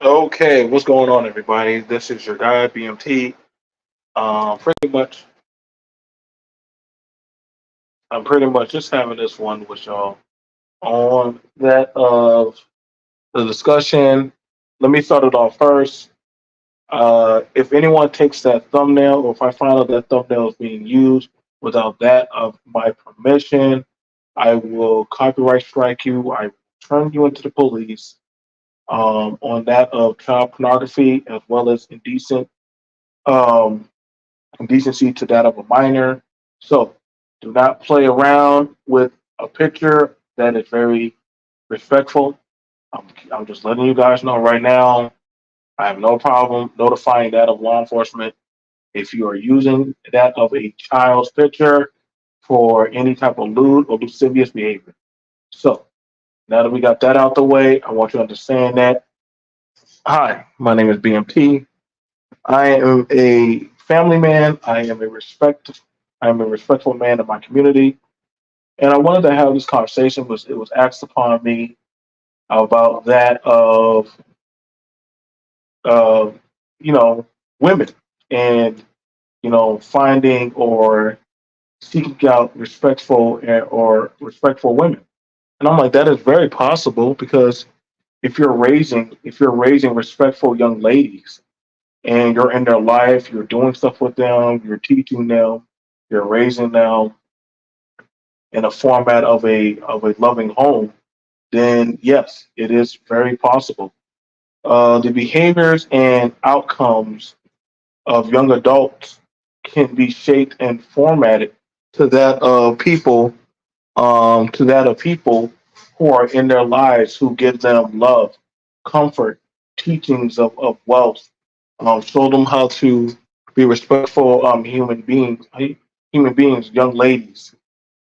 Okay, what's going on, everybody? This is your guy, B.M.T. Pretty much, I'm pretty much just having this one with y'all on that of the discussion. Let me start it off first. If anyone takes that thumbnail, or if I find out that thumbnail is being used without that of my permission, I will copyright strike you. I will turn you into the police on that of child pornography as well as um, indecency to that of a minor. So do not play around with a picture that is very respectful. I'm just letting you guys know right now. I have no problem notifying that of law enforcement if you are using that of a child's picture for any type of lewd or lascivious behavior. So now that we got that out the way, I want you to understand that. Hi, my name is BMT. I am a family man. I am a respectful man in my community, and I wanted to have this conversation. Was It was asked upon me about that of uh, you know women and finding or seeking out respectful women. And I'm like, that is very possible because if you're raising respectful young ladies and you're in their life, you're doing stuff with them, you're teaching them, you're raising them in a format of a loving home, then yes, it is very possible. The behaviors and outcomes of young adults can be shaped and formatted to that of people who are in their lives, who give them love, comfort, teachings of wealth, show them how to be respectful human beings, young ladies.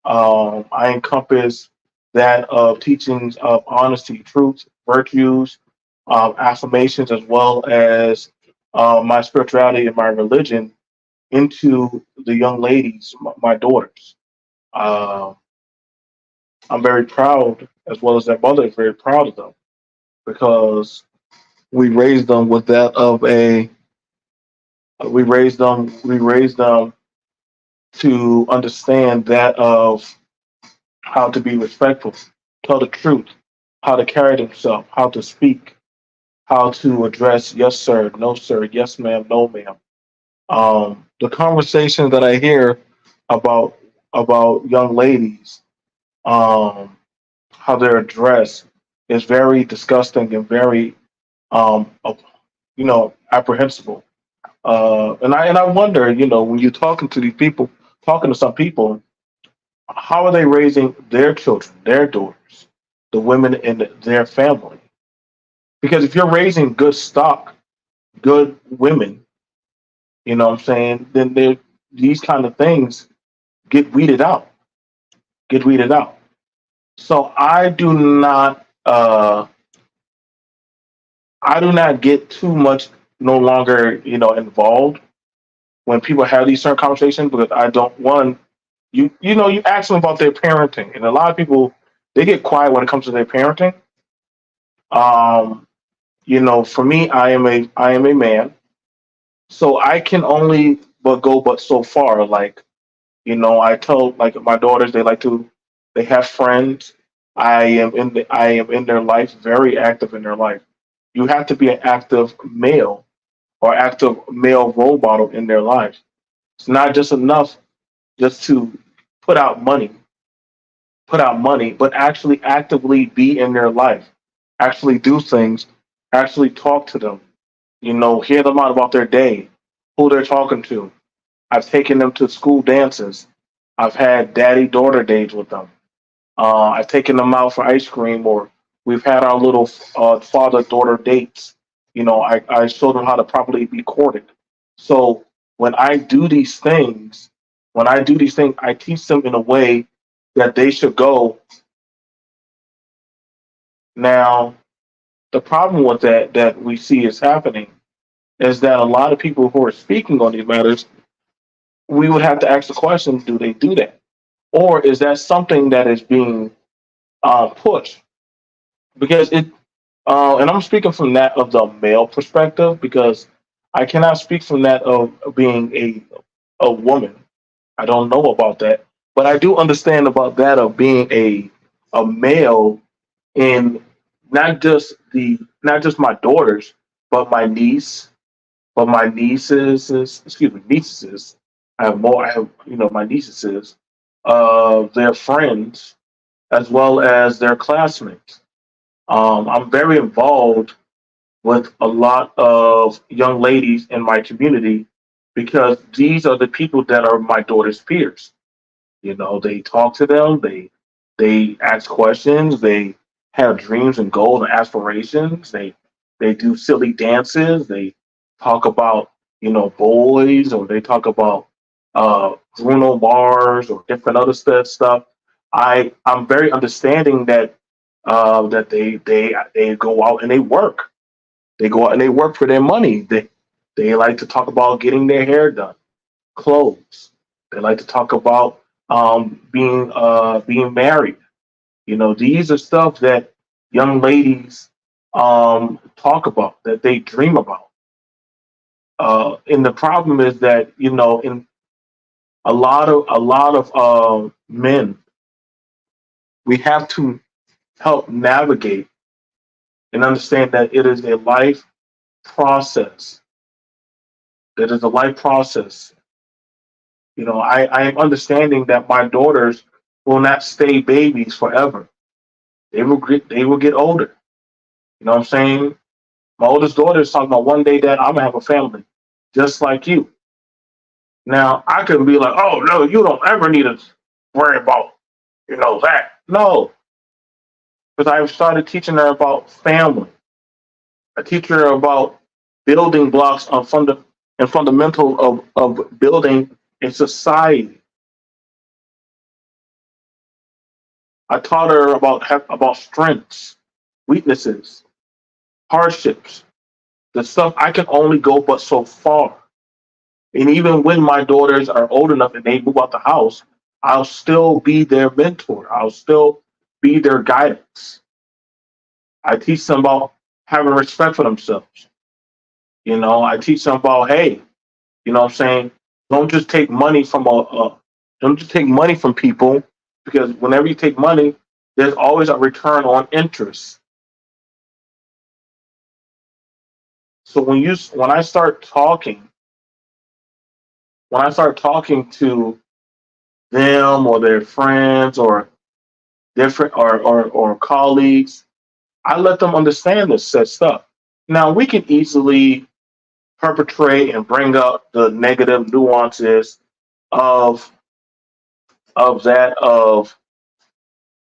I encompass that of teachings of honesty, truth, virtues, affirmations, as well as my spirituality and my religion into the young ladies, my daughters. Uh, I'm very proud, as well as their mother is very proud of them, because we raised them with that of a we raised them to understand that of how to be respectful, tell the truth, how to carry themselves, how to speak, how to address yes sir, no sir, yes ma'am, no ma'am. The conversation that I hear about young ladies, um, how they're addressed, is very disgusting and very um, uh, apprehensible. And I wonder, when you're talking to some people, how are they raising their children, their daughters, the women in their family? Because if you're raising good stock, good women, what I'm saying, then these kind of things get weeded out, get weeded out. So I do not get too much no longer, involved when people have these certain conversations, because I don't one you ask them about their parenting, and a lot of people, they get quiet when it comes to their parenting. Um, for me, I am a man, so I can only but so far. Like, I tell, like, my daughters, they have friends. I am in their life, very active in their life. You have to be an active male or active male role model in their life. It's not just enough just to put out money, but actually actively be in their life, actually do things, actually talk to them, hear them out about their day, who they're talking to. I've taken them to school dances. I've had daddy daughter dates with them. I've taken them out for ice cream, or we've had our little father daughter dates. I showed them how to properly be courted. So when I do these things, I teach them in a way that they should go. Now, the problem with that we see is happening is that a lot of people who are speaking on these matters, we would have to ask the question: do they do that, or is that something that is being pushed? Because And I'm speaking from that of the male perspective because I cannot speak from that of being a woman. I don't know about that, but I do understand about that of being a male in not just my daughters, but my niece, but my nieces, excuse me, nieces. I have more. I have my nieces, their friends as well as their classmates. I'm very involved with a lot of young ladies in my community because these are the people that are my daughter's peers. They talk to them, they ask questions, they have dreams and goals and aspirations. They do silly dances, they talk about, boys, or they talk about Bruno Mars or different other stuff. I'm very understanding that that they go out and they work. They go out and they work for their money. They like to talk about getting their hair done, clothes. They like to talk about being married. These are stuff that young ladies talk about, that they dream about. And the problem is that in a lot of men, we have to help navigate and understand that it is a life process. That is a life process. I am understanding that my daughters will not stay babies forever. They will get older. You know what I'm saying? My oldest daughter is talking about one day that I'm gonna have a family, just like you. Now I could be like, oh no, you don't ever need to worry about that. No, because I've started teaching her about family. I teach her about building blocks on and fundamental of building a society. I taught her about strengths, weaknesses, hardships, the stuff I can only go but so far. And even when my daughters are old enough and they move out the house, I'll still be their mentor. I'll still be their guidance. I teach them about having respect for themselves. I teach them about, hey, what I'm saying, don't just take money from don't just take money from people, because whenever you take money, there's always a return on interest. So when I start talking to them or their friends or different or colleagues, I let them understand this said stuff. Now we can easily perpetrate and bring up the negative nuances of of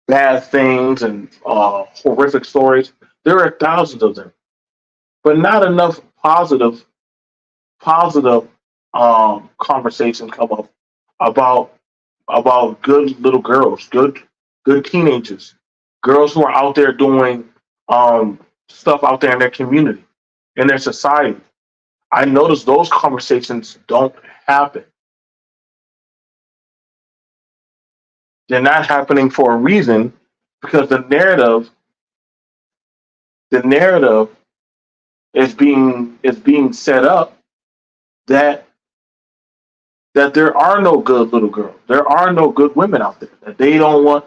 bad things and horrific stories. There are thousands of them, but not enough positive conversations come up about good little girls, good teenagers, girls who are out there doing stuff out there in their community, in their society. I notice those conversations don't happen. They're not happening for a reason because the narrative is being set up that there are no good little girls. There are no good women out there. That they don't want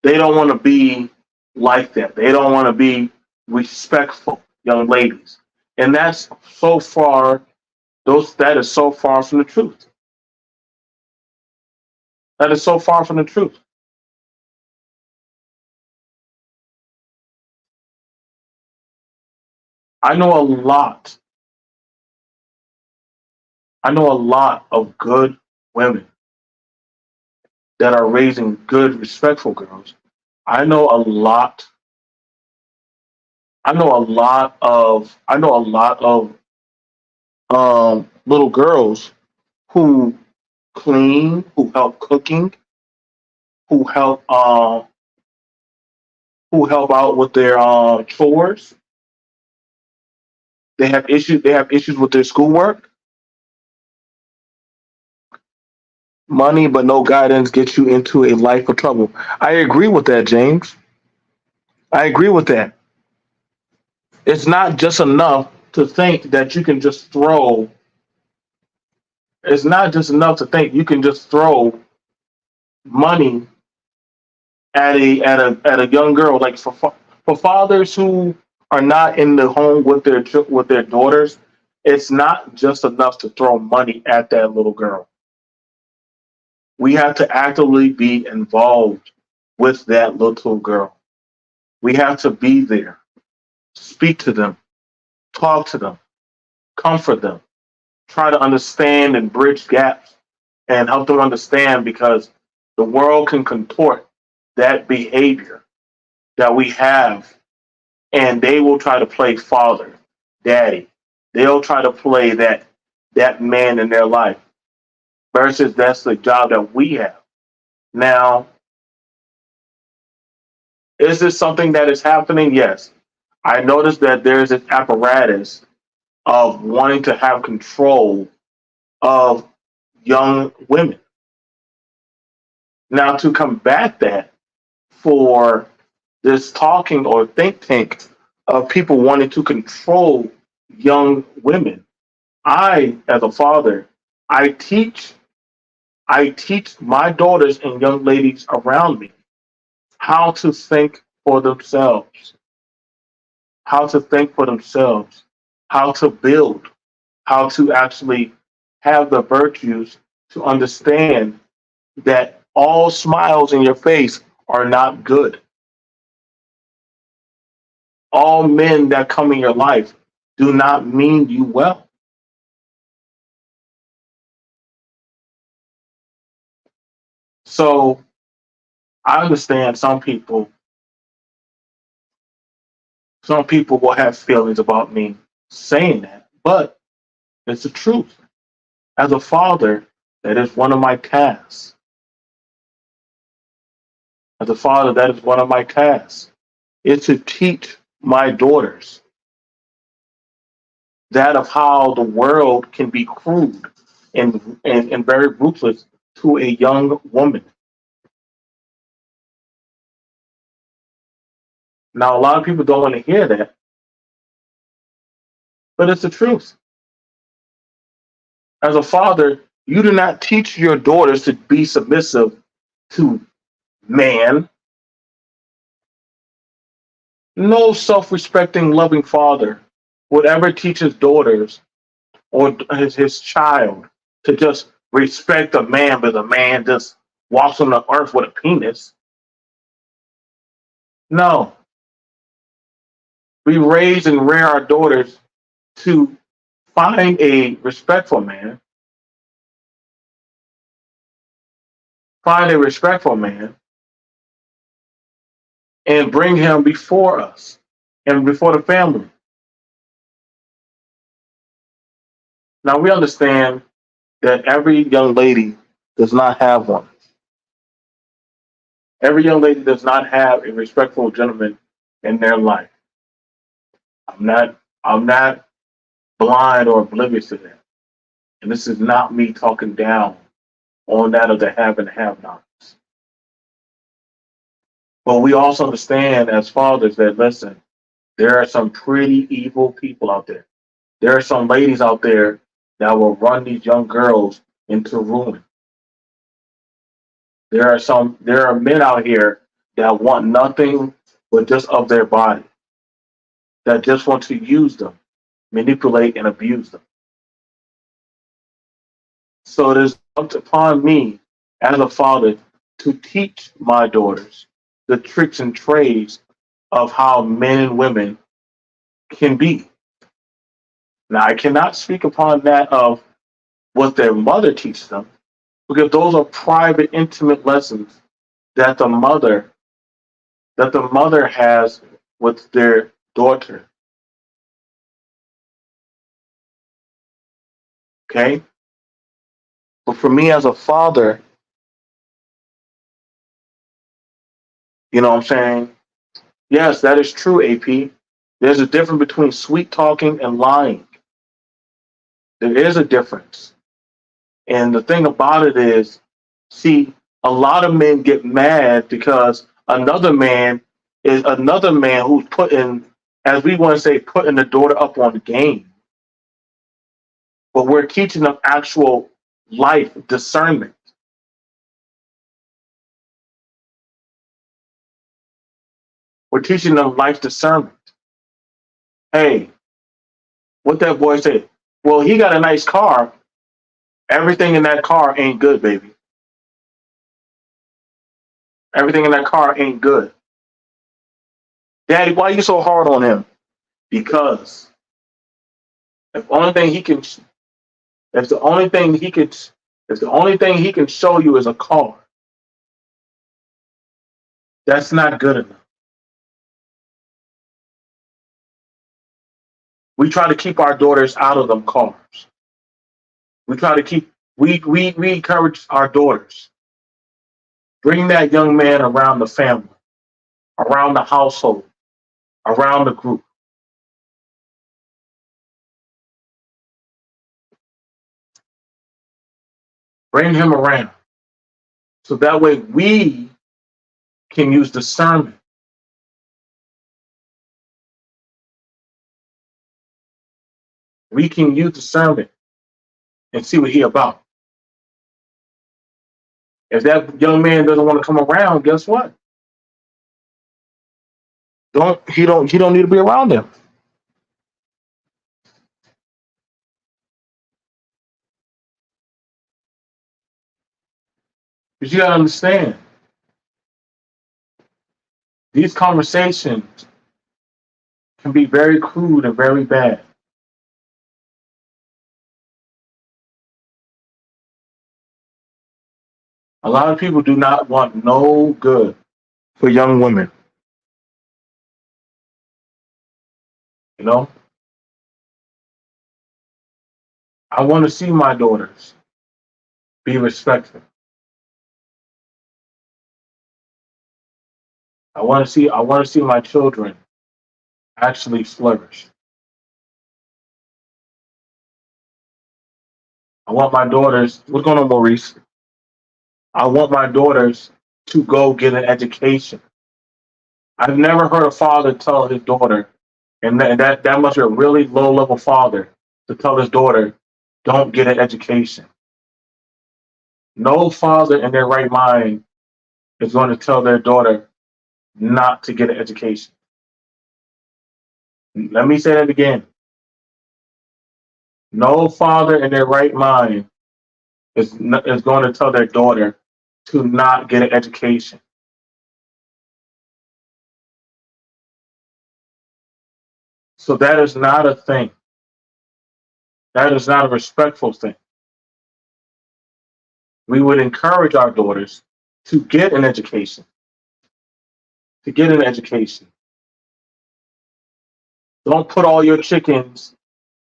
to be like that. They don't want to be respectful young ladies. And that is so far from the truth. That is so far from the truth. I know a lot. I know a lot of good women that are raising good, respectful girls. I know a lot. I know a lot of little girls who clean, who help cooking, who help out with their chores. They have issues with their schoolwork. Money but no guidance gets you into a life of trouble. I agree with that, James. I agree with that. It's not just enough to think that you can just throw. It's not just enough to think you can just throw money at a young girl. Like for fathers who are not in the home with with their daughters, it's not just enough to throw money at that little girl. We have to actively be involved with that little girl. We have to be there, speak to them, talk to them, comfort them, try to understand and bridge gaps and help them understand because the world can contort that behavior that we have and they will try to play father, daddy. They'll try to play that man in their life versus that's the job that we have. Now, is this something that is happening? Yes. I noticed that there's an apparatus of wanting to have control of young women. Now, to combat that, for this talking or think tank of people wanting to control young women, I, as a father, I teach I teach my daughters and young ladies around me how to think for themselves, how to think for themselves, how to build, how to actually have the virtues to understand that all smiles in your face are not good. All men that come in your life do not mean you well. So I understand some people will have feelings about me saying that, but it's the truth. As a father, that is one of my tasks. As a father, that is one of my tasks, is to teach my daughters that of how the world can be crude and very ruthless to a young woman. Now, a lot of people don't want to hear that, but it's the truth. As a father, you do not teach your daughters to be submissive to man. No self respecting, loving father would ever teach his daughters or his child to just respect a man, but the man just walks on the earth with a penis. No, we raise and rear our daughters to find a respectful man, find a respectful man, and bring him before us and before the family. Now we understand that every young lady does not have one. Every young lady does not have a respectful gentleman in their life. I'm not blind or oblivious to that. And this is not me talking down on that of the have and have nots. But we also understand as fathers that listen, there are some pretty evil people out there. There are some ladies out there that will run these young girls into ruin. There are men out here that want nothing but just of their body, that just want to use them, manipulate and abuse them. So it is up upon me as a father to teach my daughters the tricks and trades of how men and women can be. Now I cannot speak upon that of what their mother teaches them, because those are private, intimate lessons that the mother has with their daughter. Okay? But for me as a father, you know what I'm saying? Yes, that is true, AP. There's a difference between sweet talking and lying. There is a difference. And the thing about it is, see, a lot of men get mad because another man who's putting as we want to say, putting the daughter up on the game, but we're teaching them actual life discernment. We're teaching them life discernment. Hey, what that boy said. Well, he got a nice car. Everything in that car ain't good, baby. Everything in that car ain't good. Daddy, why are you so hard on him? Because if only thing he can, if the only thing he could, if the only thing he can show you is a car, that's not good enough. We try to keep our daughters out of them cars. We try to keep. We encourage our daughters. Bring that young man around the family, around the household, around the group. Bring him around. So that way we can use discernment. We can use discernment and see what he about. If that young man doesn't want to come around, guess what? Don't need to be around him. Because you gotta understand, these conversations can be very crude and very bad. A lot of people do not want no good for young women. You know, I want to see my daughters be respectful. I want to see my children actually flourish. I want my daughters. What's going on, Maurice? I want my daughters to go get an education. I've never heard a father tell his daughter, and that must be a really low level father to tell his daughter, don't get an education. No father in their right mind is going to tell their daughter not to get an education. Let me say that again. No father in their right mind is going to tell their daughter to not get an education. So that is not a thing. That is not a respectful thing. We would encourage our daughters to get an education. To get an education. Don't put all your chickens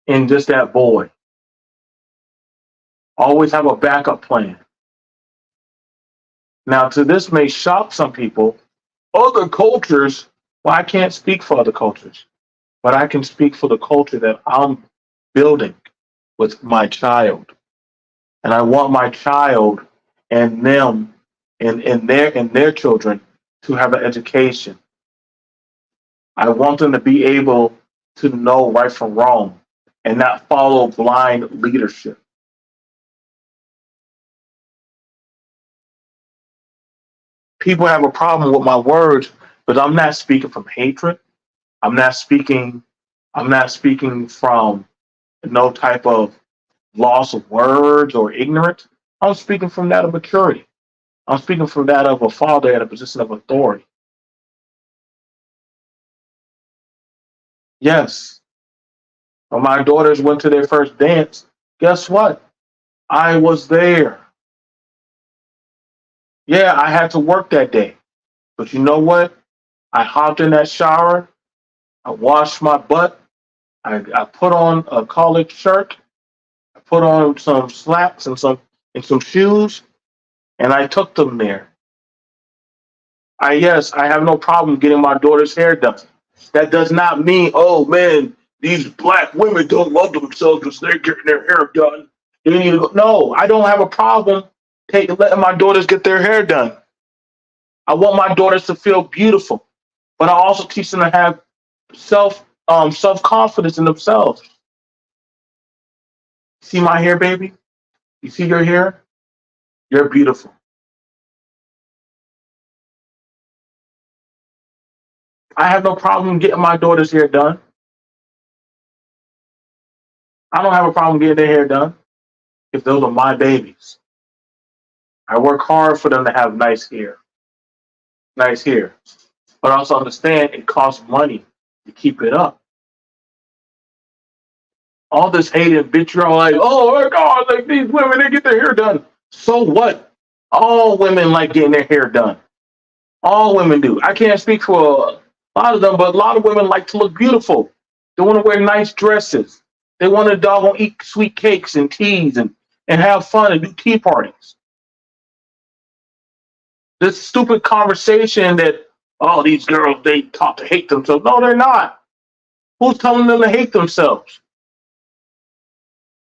in just that boy. Always have a backup plan. Now, to this may shock some people. Other cultures, well, I can't speak for other cultures, but I can speak for the culture that I'm building with my child. And I want my child and them and their children to have an education. I want them to be able to know right from wrong and not follow blind leadership. People have a problem with my words, but I'm not speaking from hatred. I'm not speaking I'm not speaking from no type of loss of words or ignorance. I'm speaking from that of maturity. I'm speaking from that of a father in a position of authority. Yes, when my daughters went to their first dance, guess what? I was there. Yeah, I had to work that day. But you know what? I hopped in that shower. I washed my butt. I put on a collared shirt. I put on some slacks and some shoes, and I took them there. I have no problem getting my daughter's hair done. That does not mean, oh man, these black women don't love themselves because they're getting their hair done. They need to go. No, I don't have a problem letting my daughters get their hair done. I want my daughters to feel beautiful, but I also teach them to have self self confidence in themselves. See my hair, baby? You see your hair? You're beautiful. I have no problem getting my daughter's hair done. I don't have a problem getting their hair done if those are my babies. I work hard for them to have nice hair. But also understand it costs money to keep it up. All this hate and vitriol, like, oh my God, like these women, they get their hair done. So what? All women like getting their hair done. All women do. I can't speak for a lot of them, but a lot of women like to look beautiful. They want to wear nice dresses. They want to doggone eat sweet cakes and teas and have fun and do tea parties. This stupid conversation that, oh, these girls, they taught to hate themselves. No, they're not. Who's telling them to hate themselves?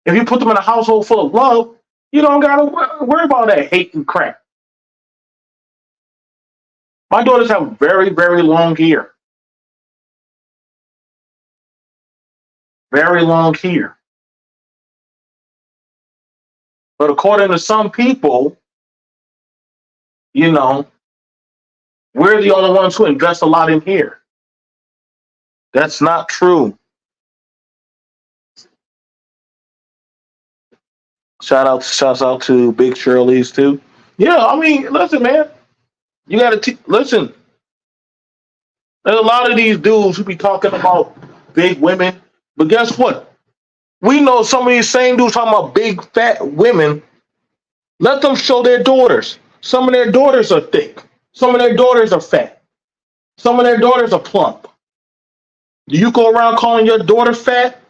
If you put them in a household full of love, you don't got to worry about that hate and crap. My daughters have very, very long hair. Very long hair. But according to some people, you know, we're the only ones who invest a lot in hair. That's not true. Shouts out to Big Shirley's too. Yeah, I mean, listen, man, you got to listen. There's a lot of these dudes who be talking about big women, but guess what? We know some of these same dudes talking about big fat women. Let them show their daughters. Some of their daughters are thick. Some of their daughters are fat. Some of their daughters are plump. Do you go around calling your daughter fat?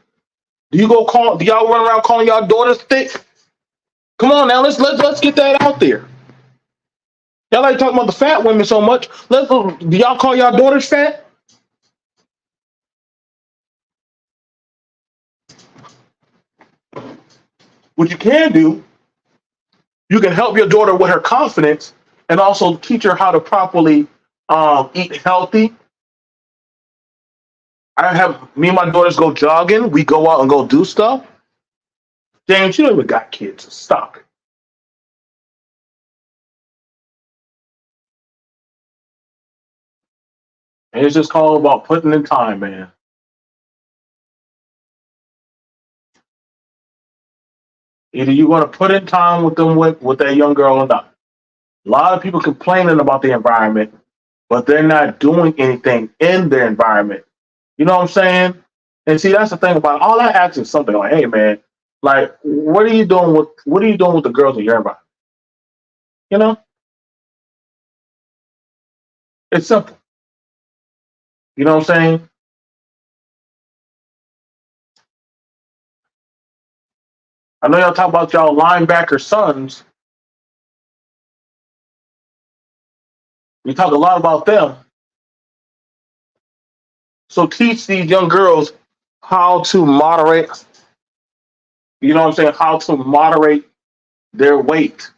Do y'all run around calling y'all daughters thick? Come on now, let's get that out there. Y'all like talking about the fat women so much. Do y'all call y'all daughters fat? What you can do, you can help your daughter with her confidence and also teach her how to properly eat healthy. I have me and my daughters go jogging. We go out and go do stuff. James, you don't even got kids. Stop it. And it's just all about putting in time, man. Either you want to put in time with them with that young girl or not. A lot of people complaining about the environment, but they're not doing anything in their environment. You know what I'm saying? And see, that's the thing about all I ask is something like, "Hey, man, like, what are you doing with the girls in your environment?" You know, it's simple. You know what I'm saying? I know y'all talk about y'all linebacker sons. We talk a lot about them. So teach these young girls how to moderate. You know what I'm saying? How to moderate their weight.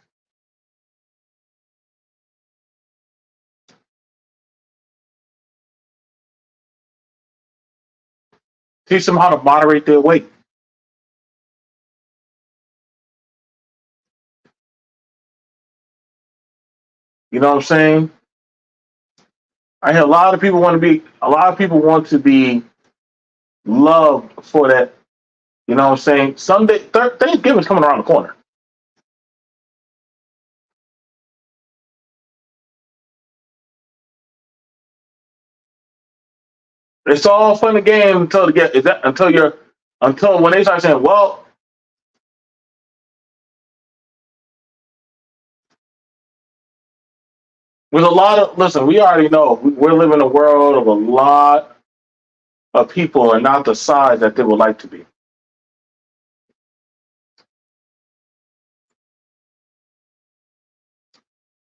Teach them how to moderate their weight. You know what I'm saying? I hear a lot of people want to be loved for that. You know what I'm saying? Thanksgiving's coming around the corner. It's all fun and game until to get is that until when they start saying, well, with a lot of listen, we already know we're living in a world of a lot of people are not the size that they would like to be.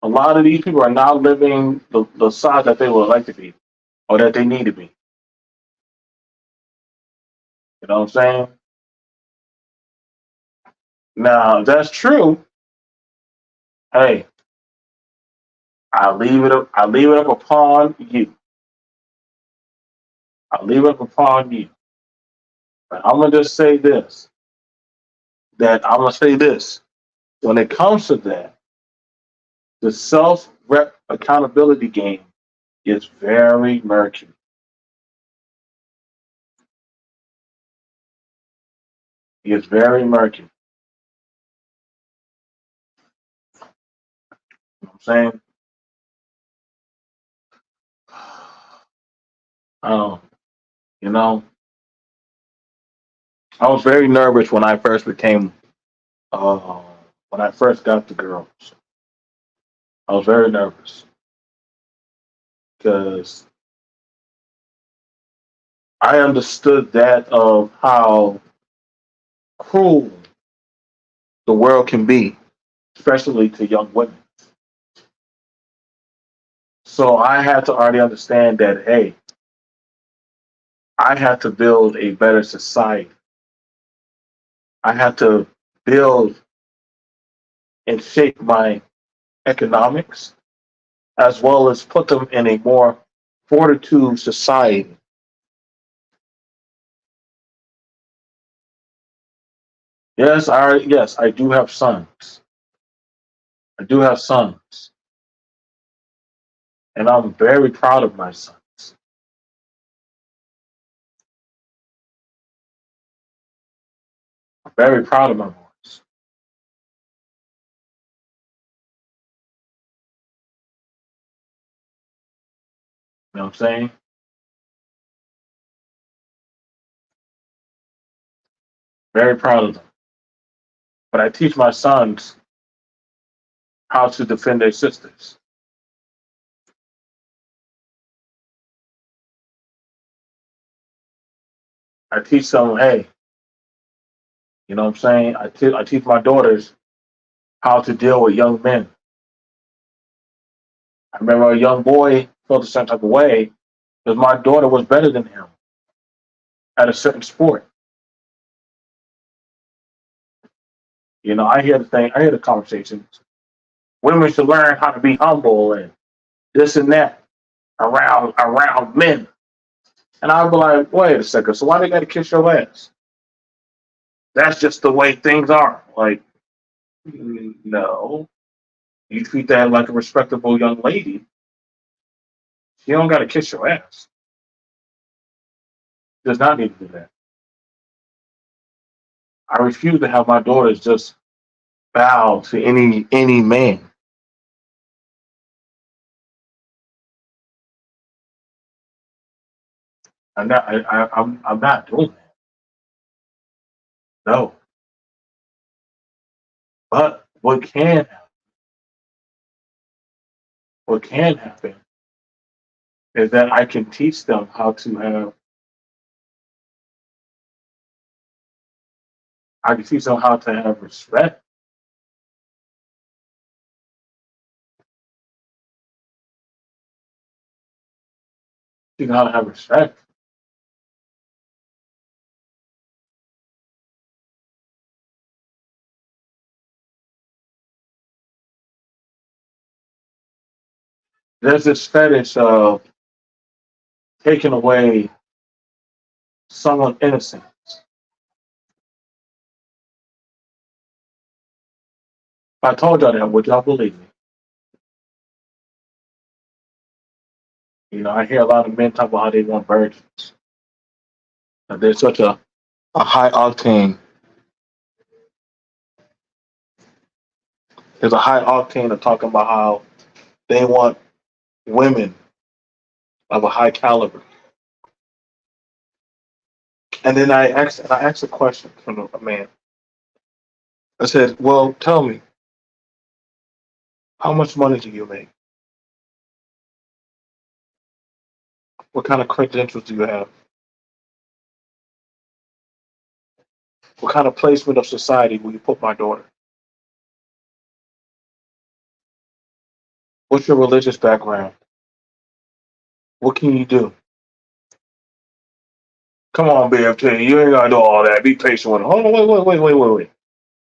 A lot of these people are not living the size that they would like to be or that they need to be. You know what I'm saying? Now, if that's true. Hey, I leave it up upon you. I leave it upon you. But I'm gonna just say this. That I'm gonna say this. When it comes to that, the self rep accountability game is very murky. It's very murky. You know what I'm saying? Um, you know, I was very nervous when I first became uh, when I first got the girls. I was very nervous because I understood that of how cruel the world can be, especially to young women. So I had to already understand that, hey, I had to build a better society. I had to build and shape my economics as well as put them in a more fortitude society. Yes, I do have sons. I do have sons, and I'm very proud of my sons. I'm very proud of my boys. You know what I'm saying? Very proud of them. But I teach my sons how to defend their sisters. I teach them, hey, you know what I'm saying? I teach my daughters how to deal with young men. I remember a young boy felt a certain type of way because my daughter was better than him at a certain sport. You know, I hear the conversations. Women should learn how to be humble and this and that around men. And I'd be like, wait a second, so why they gotta kiss your ass? That's just the way things are. Like, no. You treat that like a respectable young lady. She don't gotta kiss your ass. Does not need to do that. I refuse to have my daughters just bow to any man. I'm not doing that. No. But what can happen is that I can teach them how to have I can teach them how to have respect. Teach them how to have respect. There's this fetish of taking away someone's innocence. If I told y'all that, would y'all believe me? You know, I hear a lot of men talk about how they want virgins. And there's such a high octane. There's a high octane of talking about how they want women of a high caliber. And then I asked a question from a man. I said, well, tell me, how much money do you make? What kind of credentials do you have? What kind of placement of society will you put my daughter? What's your religious background? What can you do? Come on, B.M.T. You ain't gotta do all that. Be patient with him. Hold on, wait.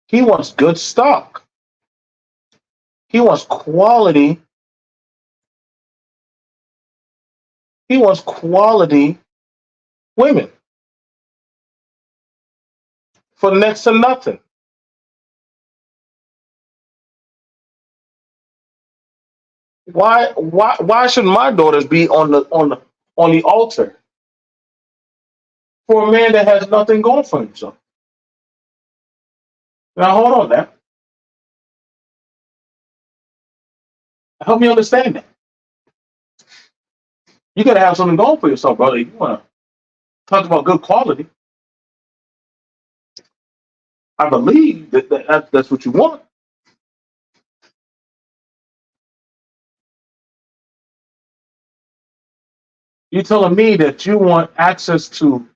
He wants good stock. He wants quality. He wants quality women for next to nothing. Why should my daughters be on the altar for a man that has nothing going for himself? Now hold on, now help me understand that. You gotta have something going for yourself, brother. You wanna talk about good quality. I believe that's what you want. You're telling me that you want access to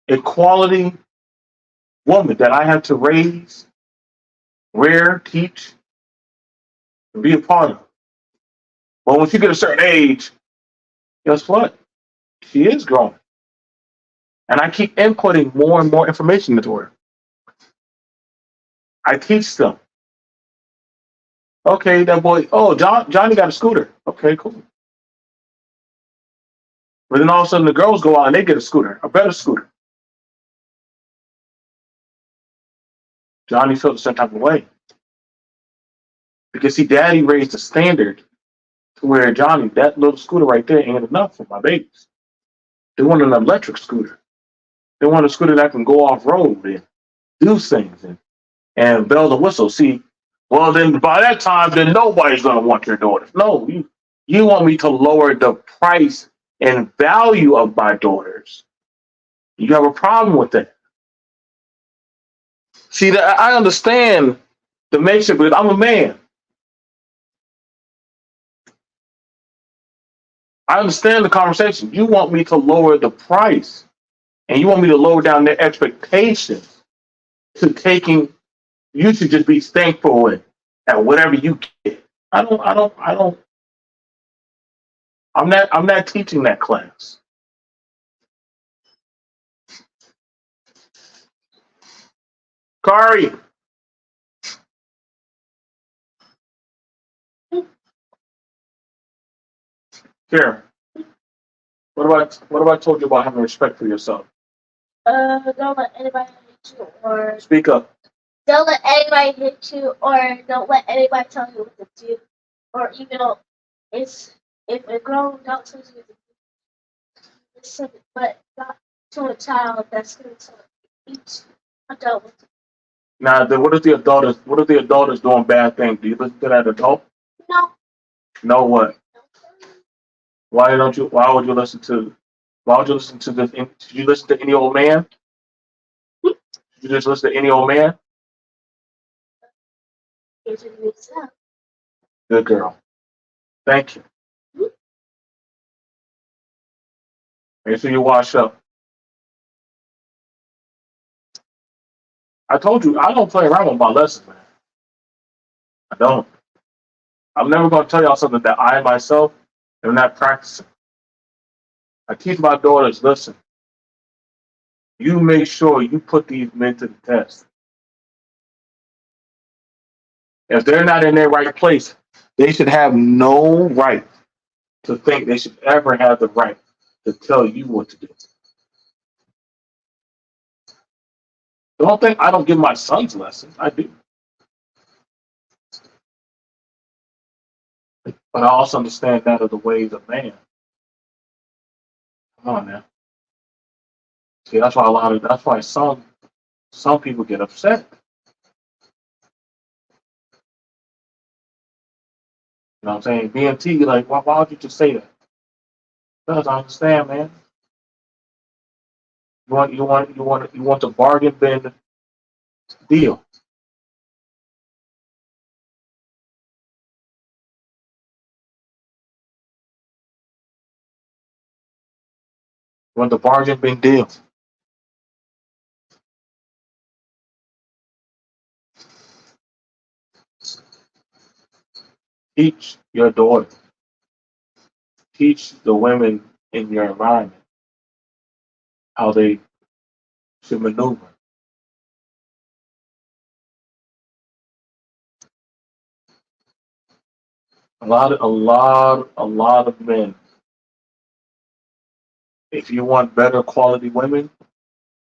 a quality woman that I have to raise, rear, teach, and be a part of. But once you get a certain age, guess what? She is growing. And I keep inputting more and more information into her. I teach them. Okay, that boy, oh, Johnny got a scooter. Okay, cool. But then all of a sudden the girls go out and they get a scooter, a better scooter. Johnny feels a certain type of way. Because see, daddy raised the standard to where Johnny, that little scooter right there ain't enough for my babies. They want an electric scooter. They want a scooter that can go off road and do things and bells and whistles. See, well then by that time, then nobody's gonna want your daughters. No, you want me to lower the price and value of my daughters. You have a problem with that. See, that I understand the makeup, but I'm a man. I understand the conversation. You want me to lower the price, and you want me to lower down their expectations to taking. You should just be thankful at whatever you get. I don't. I'm not teaching that class. Kari, here. What have I told you about having respect for yourself? Don't let anybody hit you, or Speak up. don't let anybody hit you, or don't let anybody tell you what to do, or even though it's if a grown adult tells you to listen, but not to a child that's going to each adult. Now, what if the adult is doing bad things? Do you listen to that adult? No, No, what? Why don't you? Why would you listen to? Why would you listen to this? Did you listen to any old man? Did you just listen to any old man? it's a new stuff. Good girl. Thank you. Make sure you wash up. I told you I don't play around with my lessons, man. I don't. I'm never going to tell y'all something that I myself am not practicing. I teach my daughters, listen, you make sure you put these men to the test. If they're not in their right place, they should have no right to think they should ever have the right to tell you what to do. Don't think I don't give my sons lessons. I do. But I also understand that of the ways of man. Come on now. See, that's why some people get upset. You know what I'm saying? B.M.T. like, why would you just say that? Because I understand, man. You want the bargain bin deal. You want the bargain bin deal. Teach your daughter. Teach the women in your environment how they should maneuver. A lot of men If you want better quality women,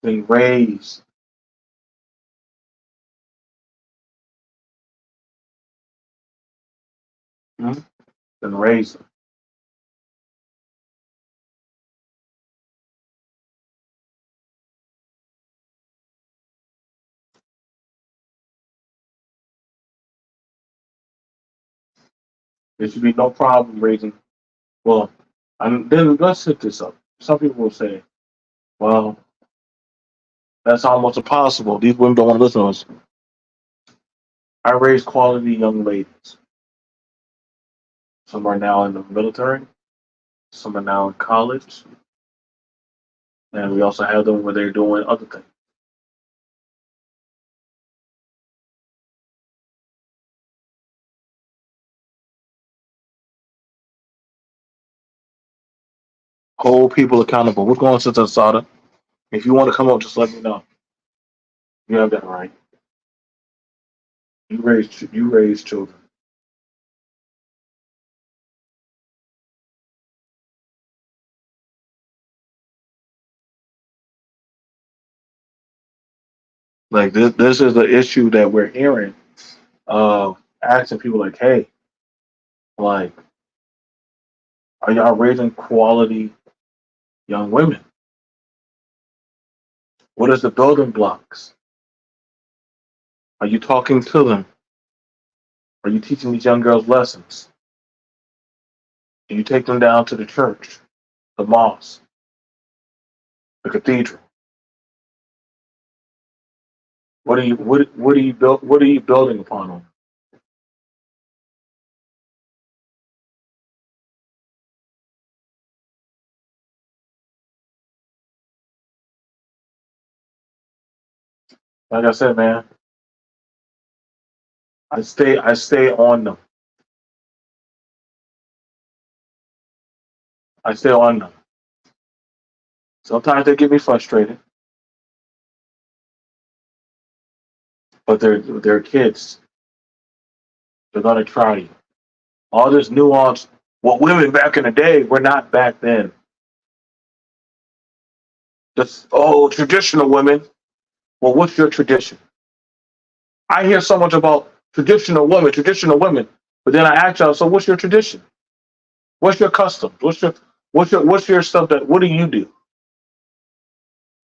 then hmm, raise them. There should be no problem raising. Well, and then let's set this up. Some people will say, well, that's almost impossible. These women don't want to listen to us. I raise quality young ladies. Some are now in the military, some are now in college, and we also have them where they're doing other things. Hold people accountable. We're going to Sada. If you want to come up, just let me know. You have that right. You raise children. Like this is the issue that we're hearing of asking people like, hey, like, are y'all raising quality young women? What is the building blocks? Are you talking to them? Are you teaching these young girls lessons? Do you take them down to the church, the mosque, the cathedral? What are you building upon them? Like I said, man, I stay on them. I stay on them. Sometimes they get me frustrated, but they're kids. They're gonna try you. All this nuance. What women back in the day were not back then. Just traditional women. Well, what's your tradition? I hear so much about traditional women, but then I ask y'all, so what's your tradition? What's your custom? What's your stuff that what do you do?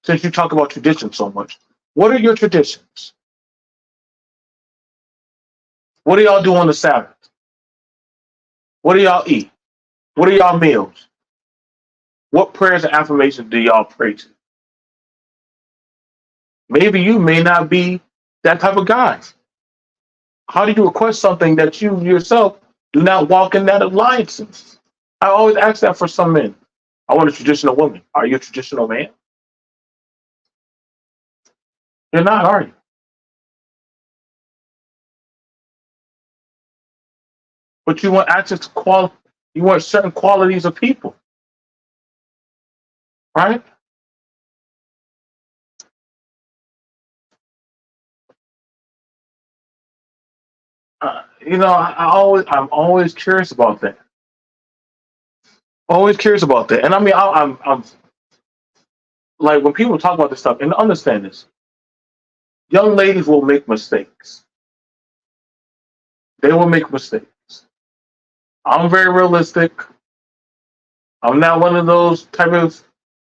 Since you talk about tradition so much, what are your traditions? What do y'all do on the Sabbath? What do y'all eat? What are y'all meals? What prayers and affirmations do y'all pray to? Maybe you may not be that type of guy. How do you request something that you yourself do not walk in that alliance in? I always ask that for some men. I want a traditional woman. Are you a traditional man? You're not, are you? But you want access to you want certain qualities of people, right? I'm always curious about that. Always curious about that. And I mean, I'm like when people talk about this stuff and understand this, young ladies will make mistakes. They will make mistakes. I'm very realistic. I'm not one of those type of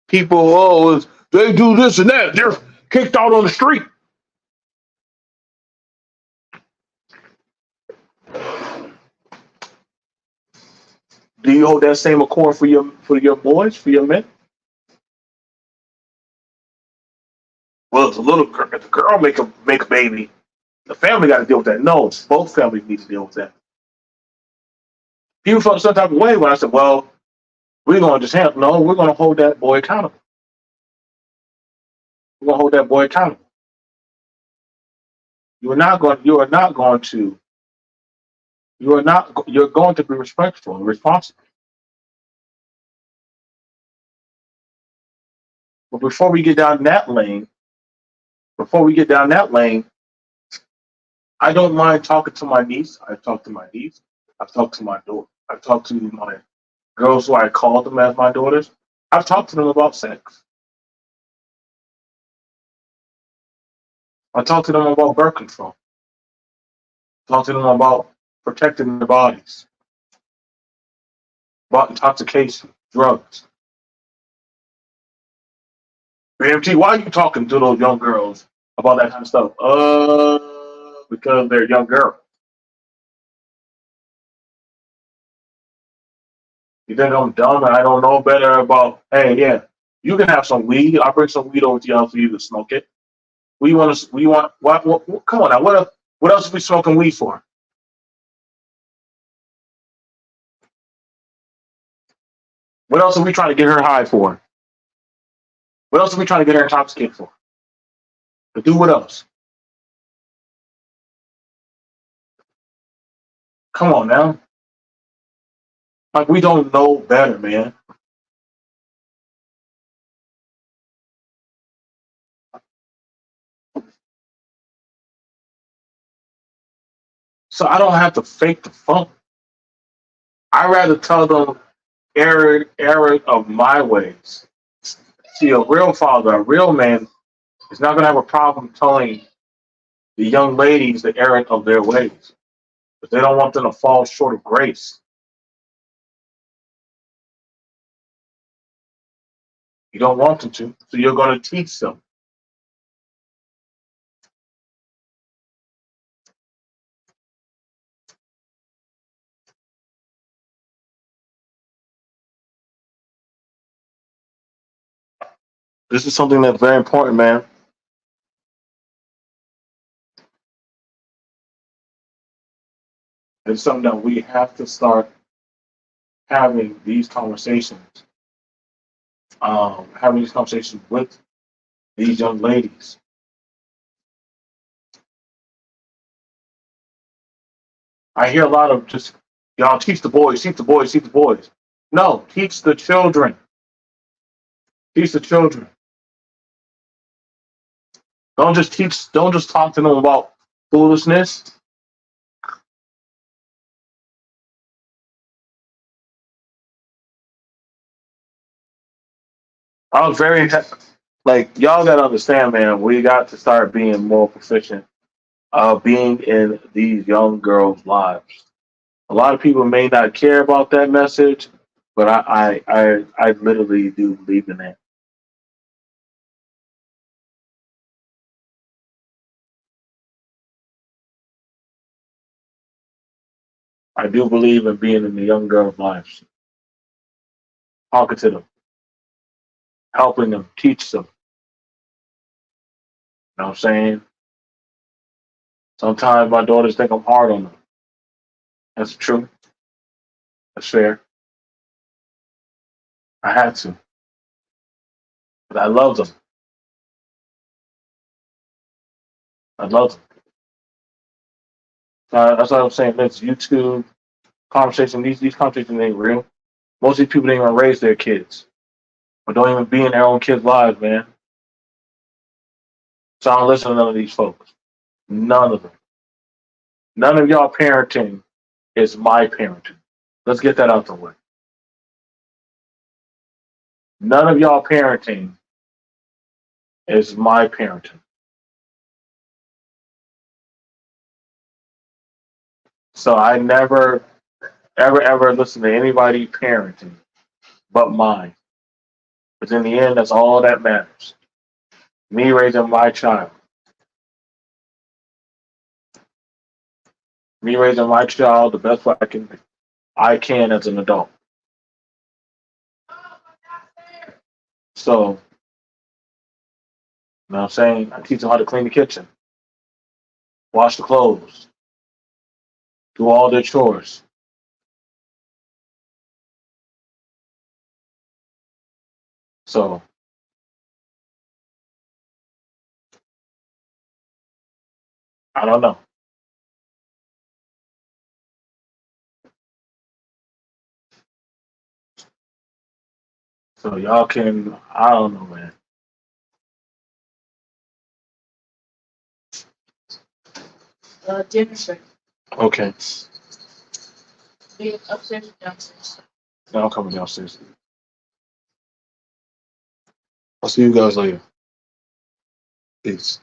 people. They do this and that. They're kicked out on the street. Do you hold that same accord for your boys, for your men? Well, it's a little girl. If the girl make a baby, the family got to deal with that. No, both families need to deal with that. People felt some type of way when I said, "Well, we're going to just handle." No, we're going to hold that boy accountable. We're going to hold that boy accountable. You are not going. You are not going to. You are not. You're going to be respectful and responsible. But before we get down that lane, I don't mind talking to my niece. I've talked to my niece. I've talked to my daughter. I've talked to my girls who I call them as my daughters. I've talked to them about sex. I talked to them about birth control. Talk to them about protecting their bodies, about intoxication, drugs. B.M.T, why are you talking to those young girls about that kind of stuff? Because they're young girls. You think I'm dumb and I don't know better about? Hey, yeah, you can have some weed. I'll bring some weed over to your house for you to smoke it. We want to. We want. What? Come on now. What else are we smoking weed for? What else are we trying to get her high for? What else are we trying to get her intoxicated for? To do what else? Come on now. Like we don't know better, man. So I don't have to fake the funk. I rather tell them error of my ways. See, a real father, a real man, is not going to have a problem telling the young ladies the error of their ways, but they don't want them to fall short of grace. You don't want them to, so you're going to teach them. This is something that's very important, man. It's something that we have to start having these conversations, having these conversations with these young ladies. I hear a lot of just, y'all teach the boys, teach the boys, teach the boys. No, teach the children. Teach the children. Don't just teach. Don't just talk to them about foolishness. I was very like y'all gotta understand, man. We got to start being more proficient, being in these young girls' lives. A lot of people may not care about that message, but I literally do believe in that. I do believe in being in the young girls' lives, talking to them, helping them, teach them. You know what I'm saying? Sometimes my daughters think I'm hard on them. That's true. That's fair. I had to, but I love them. I love them. That's what I'm saying. This YouTube conversation, these conversations ain't real. Most of these people don't even raise their kids, or don't even be in their own kids' lives, man. So I don't listen to none of these folks. None of them. None of y'all parenting is my parenting. Let's get that out the way. None of y'all parenting is my parenting. So I never, ever listen to anybody parenting but mine. Because in the end, that's all that matters. Me raising my child. Me raising my child the best way I can as an adult. So, you know what I'm saying? I teach them how to clean the kitchen, wash the clothes, do all their chores. So I don't know. So y'all can, I don't know, man. Dinner sir. Okay. Be upstairs or downstairs. Now I'm coming downstairs. I'll see you guys later. Peace.